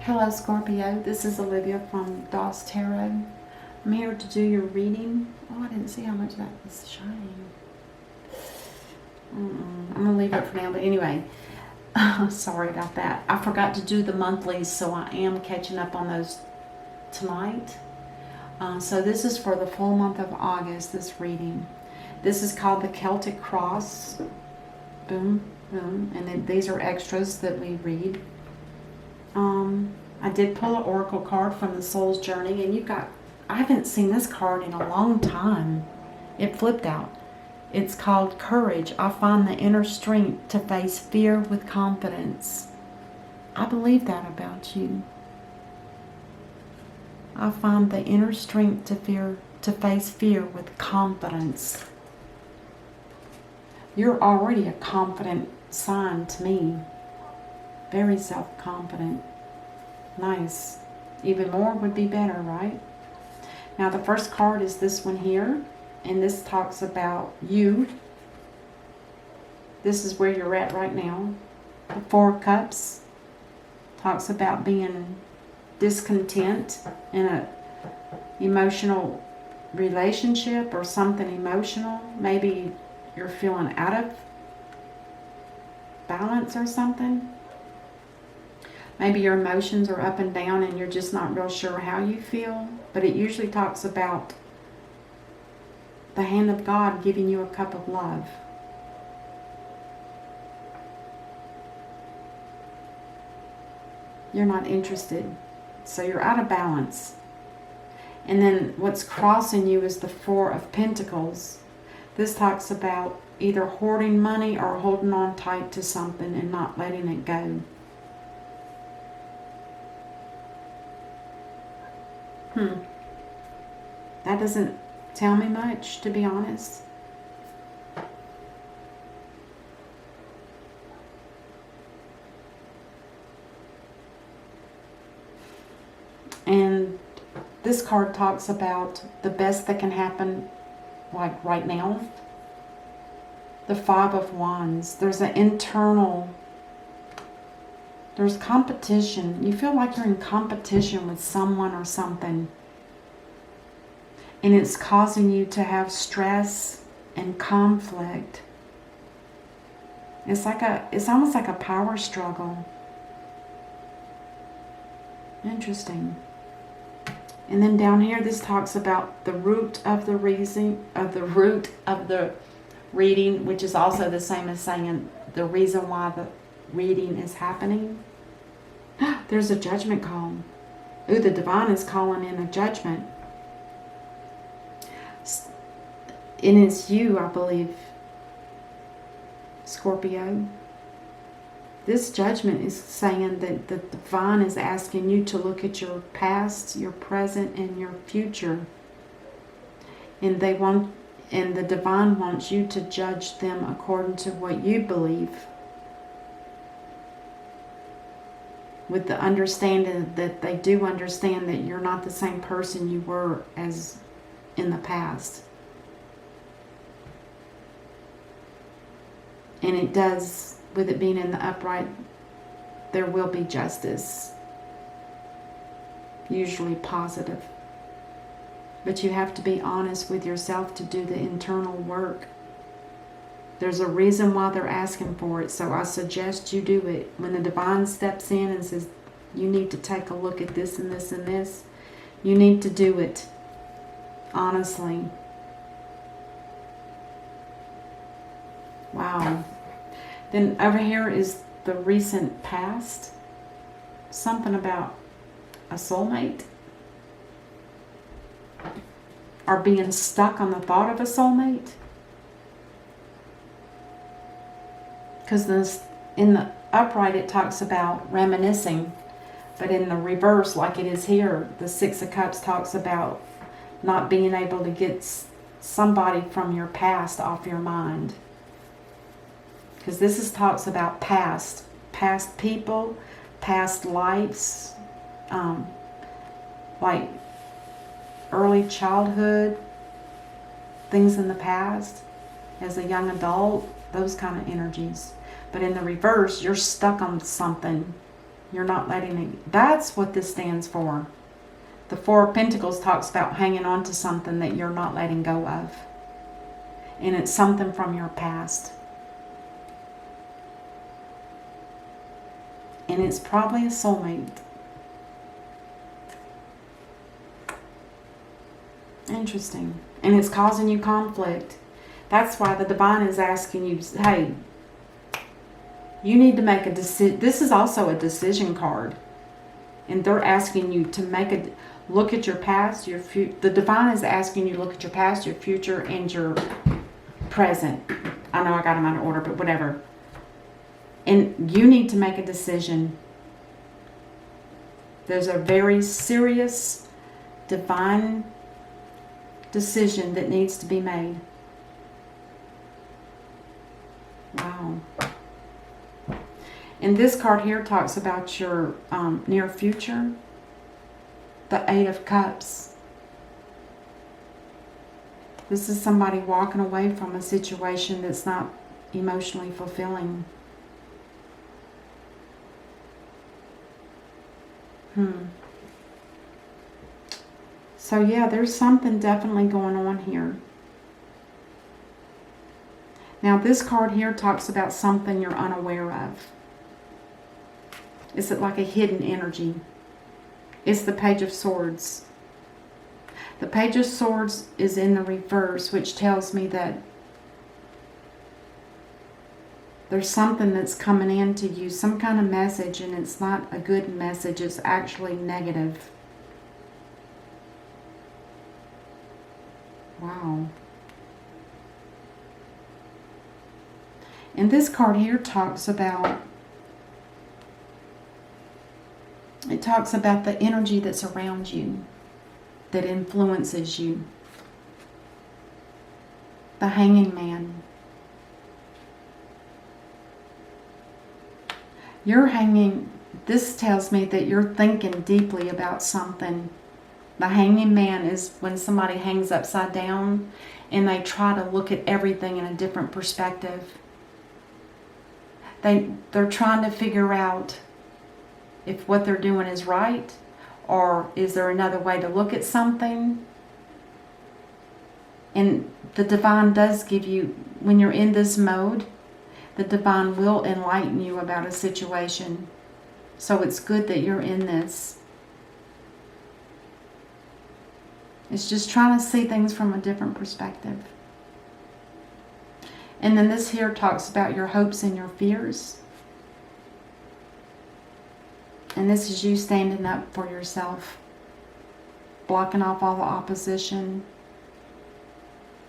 Hello Scorpio, this is Olivia from DOS Tarot. I'm here to do your reading. Oh, I didn't see how much that was shining. I'm going to leave it for now, but anyway, sorry about that. I forgot to do the monthlies, so I am catching up on those tonight. So this is for the full month of August, this reading. This is called the Celtic Cross. Boom, boom. And then these are extras that we read. I did pull an oracle card from the Soul's Journey, and I haven't seen this card in a long time. It flipped out. It's called Courage. I find the inner strength to face fear with confidence. I believe that about you. I find the inner strength to face fear with confidence. You're already a confident sign to me. Very self-confident. Nice. Even more would be better, right? Now the first card is this one here, and this talks about you. This is where you're at right now. The Four of Cups talks about being discontent in a emotional relationship or something emotional. Maybe you're feeling out of balance or something. Maybe your emotions are up and down and you're just not real sure how you feel. But it usually talks about the hand of God giving you a cup of love. You're not interested. So you're out of balance. And then what's crossing you is the Four of Pentacles. This talks about either hoarding money or holding on tight to something and not letting it go. That doesn't tell me much, to be honest. And this card talks about the best that can happen, like right now. The Five of Wands. There's an internal... There's competition. You feel like you're in competition with someone or something. And it's causing you to have stress and conflict. It's almost like a power struggle. Interesting. And then down here, this talks about the root of the reading, which is also the same as saying the reason why the reading is happening. There's a judgment call. Ooh, the divine is calling in a judgment. And it's you, I believe, Scorpio. This judgment is saying that the divine is asking you to look at your past, your present, and your future. And the divine wants you to judge them according to what you believe. With the understanding that they do understand that you're not the same person you were as in the past. And it does, with it being in the upright, there will be justice. Usually positive. But you have to be honest with yourself to do the internal work. There's a reason why they're asking for it, so I suggest you do it. When the divine steps in and says, you need to take a look at this and this and this, you need to do it honestly. Wow. Then over here is the recent past. Something about a soulmate. Or being stuck on the thought of a soulmate. Because in the upright it talks about reminiscing. But in the reverse, like it is here, the Six of Cups talks about not being able to get somebody from your past off your mind. Because this talks about past people, past lives, like early childhood, things in the past, as a young adult, those kind of energies. But in the reverse, you're stuck on something You're not letting it. That's what this stands for. The Four of Pentacles talks about hanging on to something that you're not letting go of. And it's something from your past. And it's probably a soulmate. Interesting. And it's causing you conflict. That's why the divine is asking you, hey, you need to make a decision. This is also a decision card. And they're asking you to make a look at your past, your future. The divine is asking you to look at your past, your future, and your present. I know I got them out of order, but whatever. And you need to make a decision. There's a very serious divine decision that needs to be made. Wow. And this card here talks about your near future. The Eight of Cups. This is somebody walking away from a situation that's not emotionally fulfilling. So yeah, there's something definitely going on here. Now this card here talks about something you're unaware of. It's like a hidden energy. It's the Page of Swords. The Page of Swords is in the reverse, which tells me that there's something that's coming in to you, some kind of message, and it's not a good message. It's actually negative. Wow. And this card here talks about, it talks about the energy that's around you, that influences you. The Hanging Man. You're hanging, this tells me that you're thinking deeply about something. The Hanging Man is when somebody hangs upside down and they try to look at everything in a different perspective. They're trying to figure out if what they're doing is right, or is there another way to look at something. And the divine does give you, when you're in this mode, the divine will enlighten you about a situation. So it's good that you're in this. It's just trying to see things from a different perspective. And then this here talks about your hopes and your fears. And this is you standing up for yourself. Blocking off all the opposition.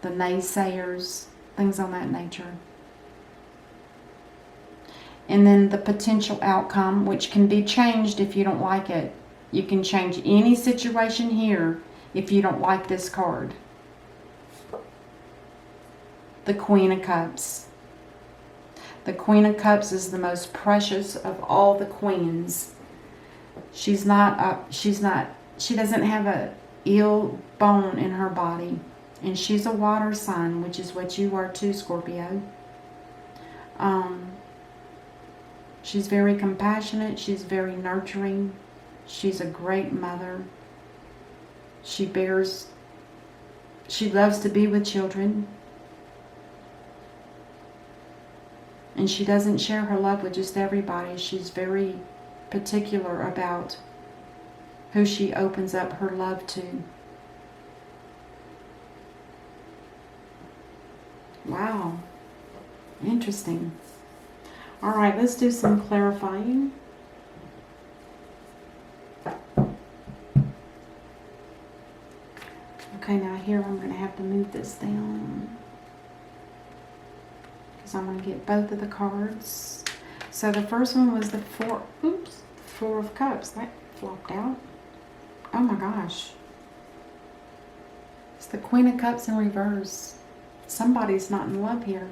The naysayers. Things on that nature. And then the potential outcome, which can be changed if you don't like it. You can change any situation here if you don't like this card. The Queen of Cups. The Queen of Cups is the most precious of all the queens. She doesn't have a ill bone in her body. And she's a water sign, which is what you are too, Scorpio. She's very compassionate. She's very nurturing. She's a great mother. She loves to be with children. And she doesn't share her love with just everybody. She's very particular about who she opens up her love to. Wow. Interesting. All right, let's do some clarifying. Okay, now here I'm going to have to move this down because I'm going to get both of the cards. So the first one was the Four of Cups. That flopped out. Oh my gosh. It's the Queen of Cups in reverse. Somebody's not in love here.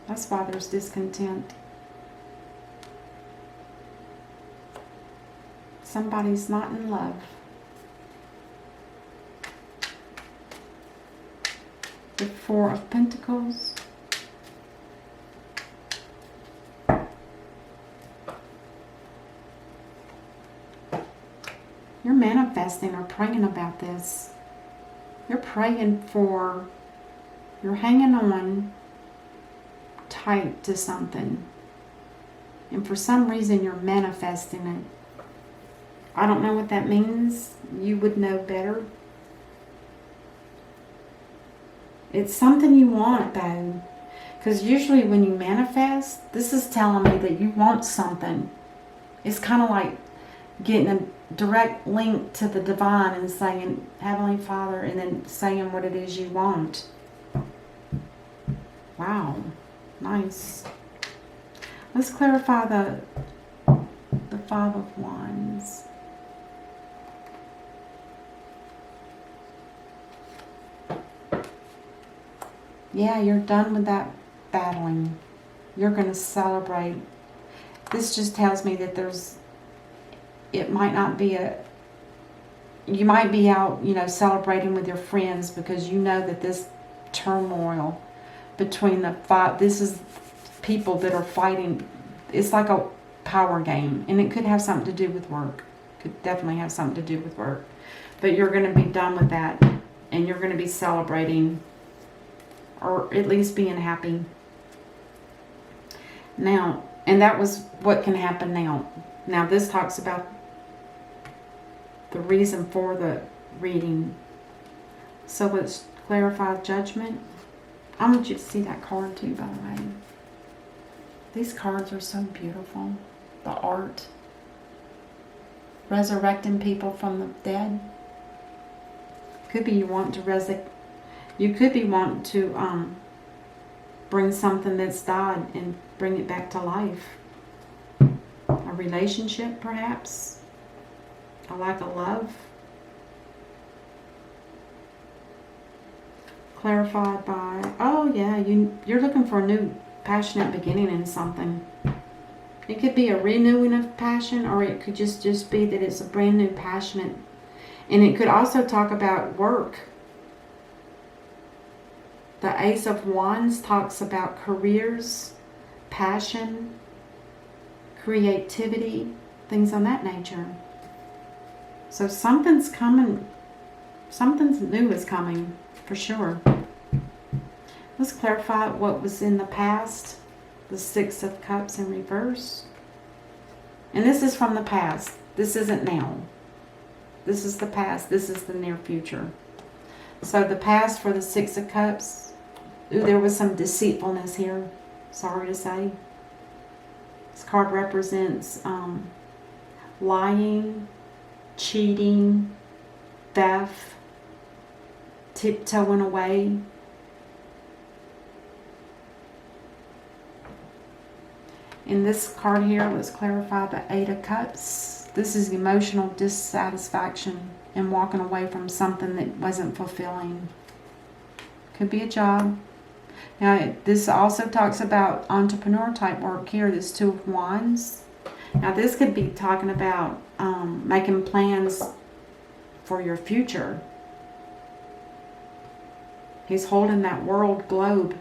That's why there's discontent. Somebody's not in love. The Four of Pentacles. You're manifesting or praying about this. You're praying for, you're hanging on tight to something. And for some reason you're manifesting it. I don't know what that means. You would know better. It's something you want though. Because usually when you manifest, this is telling me that you want something. It's kind of like getting a direct link to the divine and saying, Heavenly Father, and then saying what it is you want. Wow. Nice. Let's clarify the Five of Wands. Yeah, you're done with that battling. You're going to celebrate. This just tells me that it might not be you might be out, celebrating with your friends because you know that this turmoil between this is people that are fighting. It's like a power game, and it could have something to do with work. Could definitely have something to do with work. But you're going to be done with that, and you're going to be celebrating, or at least being happy. Now, and that was what can happen now. Now this talks about the reason for the reading. So let's clarify judgment. I want you to see that card too, by the way. These cards are so beautiful. The art. Resurrecting people from the dead. Could be you want to you could be wanting to bring something that's died and bring it back to life. A relationship, perhaps. A lack of love. Clarified by, oh yeah, you're looking for a new passionate beginning in something. It could be a renewing of passion, or it could just be that it's a brand new passionate. And it could also talk about work. The Ace of Wands talks about careers, passion, creativity, things on that nature. So something's coming. Something new is coming, for sure. Let's clarify what was in the past. The Six of Cups in reverse. And this is from the past. This isn't now. This is the past. This is the near future. So the past for the Six of Cups. Ooh, there was some deceitfulness here. Sorry to say. This card represents lying, cheating, theft, tiptoeing away. In this card here, let's clarify the Eight of Cups. This is emotional dissatisfaction and walking away from something that wasn't fulfilling. Could be a job. Now, this also talks about entrepreneur type work here, this Two of Wands. Now, this could be talking about making plans for your future. He's holding that world globe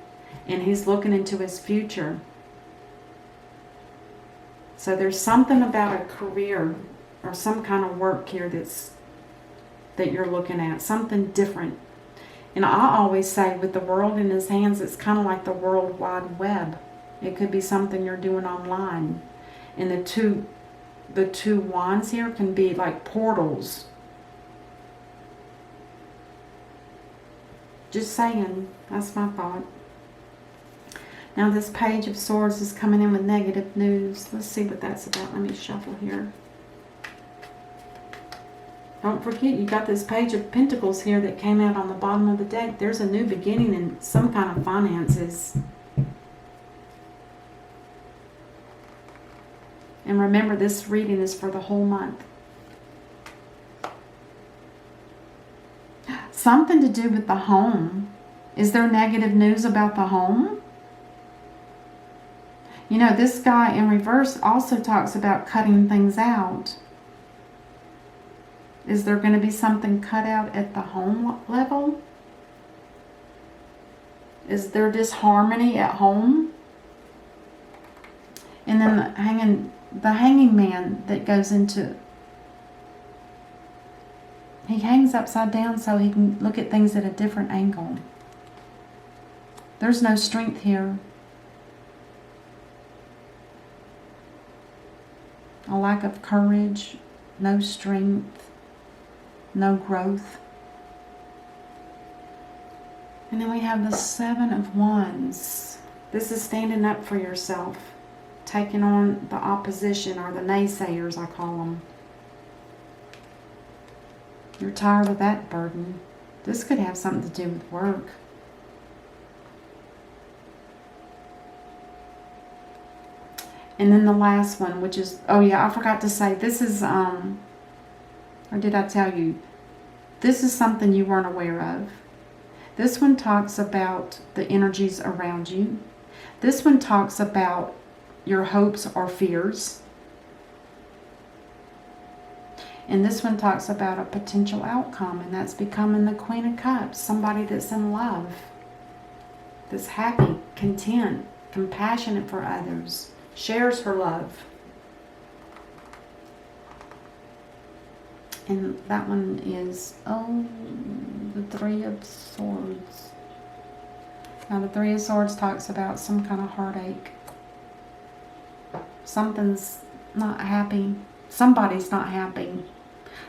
and he's looking into his future. So there's something about a career or some kind of work here that you're looking at, something different. And I always say with the world in his hands, it's kind of like the World Wide Web. It could be something you're doing online. And the two wands here can be like portals. Just saying, that's my thought. Now this Page of Swords is coming in with negative news. Let's see what that's about. Let me shuffle here. Don't forget, you got this Page of Pentacles here that came out on the bottom of the deck. There's a new beginning in some kind of finances. And remember, this reading is for the whole month. Something to do with the home. Is there negative news about the home? You know, this guy in reverse also talks about cutting things out. Is there going to be something cut out at the home level? Is there disharmony at home? And then the hanging man that goes into He hangs upside down so he can look at things at a different angle. There's no strength here. A lack of courage, no strength, no growth. And then we have the Seven of Wands. This is standing up for yourself, taking on the opposition, or the naysayers, I call them. You're tired of that burden. This could have something to do with work. And then the last one, which is, oh yeah, I forgot to say, this is, or did I tell you? This is something you weren't aware of. This one talks about the energies around you. This one talks about your hopes or fears. And this one talks about a potential outcome, and that's becoming the Queen of Cups. Somebody that's in love, that's happy, content, compassionate for others, shares her love. And that one is, oh, the Three of Swords. Now the Three of Swords talks about some kind of heartache. Something's not happy. Somebody's not happy.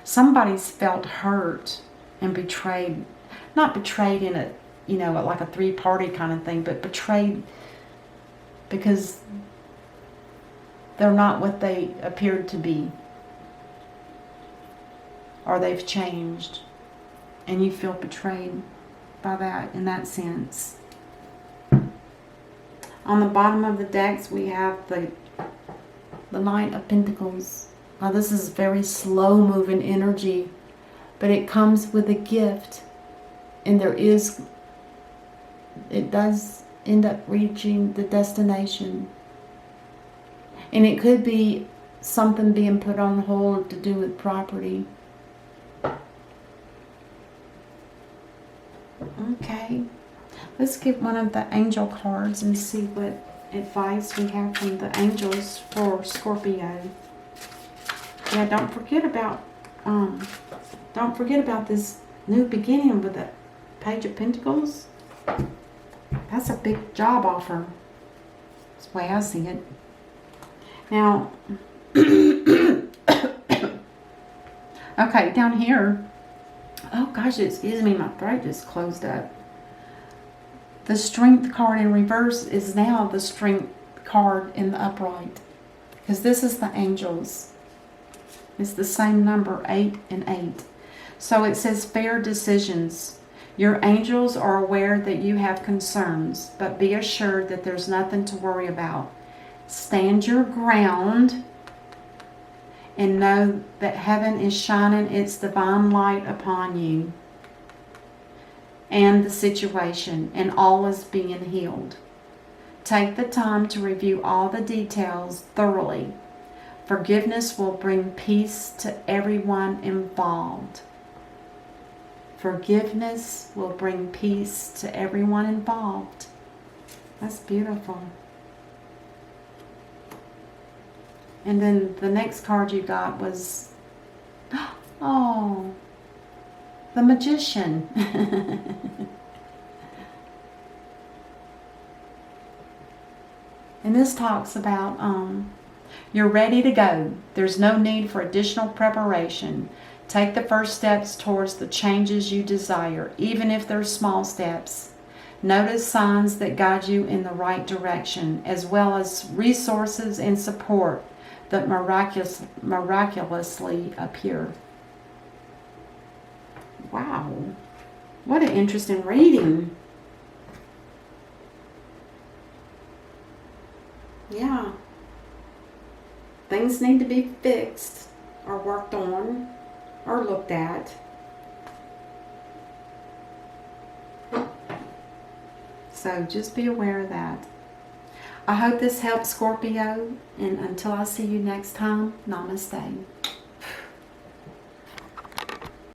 Somebody's felt hurt and betrayed. Not betrayed in a, you know, like a three-party kind of thing, but betrayed because they're not what they appeared to be. Or they've changed. And you feel betrayed by that, in that sense. On the bottom of the decks, we have the Knight of Pentacles. Now this is very slow moving energy, but it comes with a gift, and it does end up reaching the destination. And it could be something being put on hold to do with property. Okay, let's get one of the angel cards and see what advice we have from the angels for Scorpio. Yeah, don't forget about this new beginning with the Page of Pentacles. That's a big job offer. That's the way I see it. Now, okay, down here. Oh gosh, excuse me, my throat just closed up. The Strength card in reverse is now the Strength card in the upright, because this is the angels. It's the same number, 8 and 8. So it says fair decisions. Your angels are aware that you have concerns, but be assured that there's nothing to worry about. Stand your ground and know that heaven is shining its divine light upon you and the situation, and all is being healed. Take the time to review all the details thoroughly. Forgiveness will bring peace to everyone involved. Forgiveness will bring peace to everyone involved. That's beautiful. And then the next card you got was, oh, the Magician. And this talks about you're ready to go. There's no need for additional preparation. Take the first steps towards the changes you desire, even if they're small steps. Notice signs that guide you in the right direction, as well as resources and support that miraculously appear. Wow, what an interesting reading. Yeah. Things need to be fixed or worked on or looked at. So just be aware of that. I hope this helps, Scorpio, and until I see you next time, namaste.